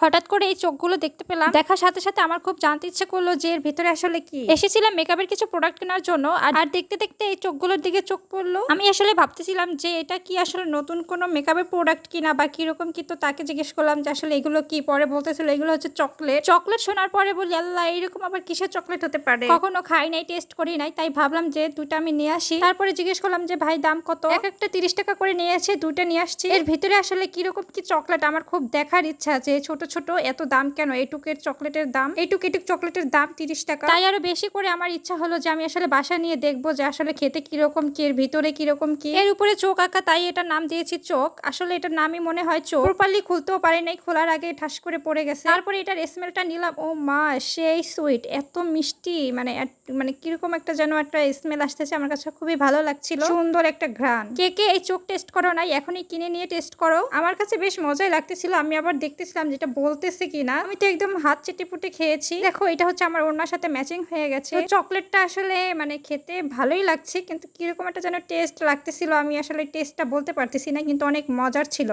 হঠাৎ করে এই চোখগুলো দেখতে পেলাম, দেখার সাথে সাথে আমার খুব জানতে ইচ্ছে করলো যে এর ভিতরে আসলে কি। এসেছিলাম মেকআপের কিছু প্রোডাক্ট কেনার জন্য, আর দেখতে দেখতে এই চোখগুলোর দিকে চোখ পড়লো। আমি আসলে ভাবতেছিলাম যে এটা কি আসলে নতুন কোনো মেকআপের প্রোডাক্ট কিনা বা কিরকম কি, তো তাকে জিজ্ঞেস করলাম যে আসলে এগুলো কি। পরে বলতেছিল এগুলো হচ্ছে চকলেট। চকলেট শোনার পরে বলি আল্লাহ, এরকম আবার কিসের চকলেট হতে পারে, কখনো খাই নাই, টেস্ট করি নাই, তাই ভাবলাম যে দুইটা আমি নিয়ে আসি। তারপরে জিজ্ঞেস করলাম যে ভাই দাম কত। এক একটা 30 টাকা করে নিয়েছে, দুইটা নিয়ে আসছি। এর ভিতরে আসলে কিরকম কি চকলেট আমার খুব দেখার ইচ্ছা আছে। ছোট ছোট এত দাম কেন, এইটুকের চকলেটের দাম, এইটুক চকলেটের দাম 30 টাকা। তাই আরো বেশি করে আমার ইচ্ছা হলো যে আমি আসলে বাসা নিয়ে দেখবো যে আসলে খেতে কিরকম কি, এর ভিতরে কিরকম কি। এর উপরে চোখ আঁকা, তাই এটার নাম দিয়েছি চোখ। আসলে এটার নামই মনে হয় চোখ। প্রপারলি খুলতেও পারি নাই, খোলার আগে ঠাস করে পড়ে গেছে। তারপরে এটার স্মেলটা নিলাম, ও মা সেই সুইট, এত মিষ্টি, মানে মানে কিরকম একটা যেন একটা স্মেল আসতেছে, আমার কাছে খুবই ভালো লাগছিল, সুন্দর একটা ঘ্রাণ। কে কে এই চোখ টেস্ট করো নাই, এখনই কিনে নিয়ে টেস্ট করো। আমার কাছে বেশ মজাই লাগতেছিল। আমি আবার দেখতেছিলাম যেটা বলতেছে কিনা। আমি তো একদম হাত চেটেপুটে খেয়েছি। দেখো এটা হচ্ছে আমার ওড়নার সাথে ম্যাচিং হয়ে গেছে। চকলেটটা আসলে মানে খেতে ভালোই লাগছে, কিন্তু কিরকম একটা যেন টেস্ট লাগতেছিল, আমি আসলে টেস্টটা বলতে পারতেছি না, কিন্তু অনেক মজার ছিল।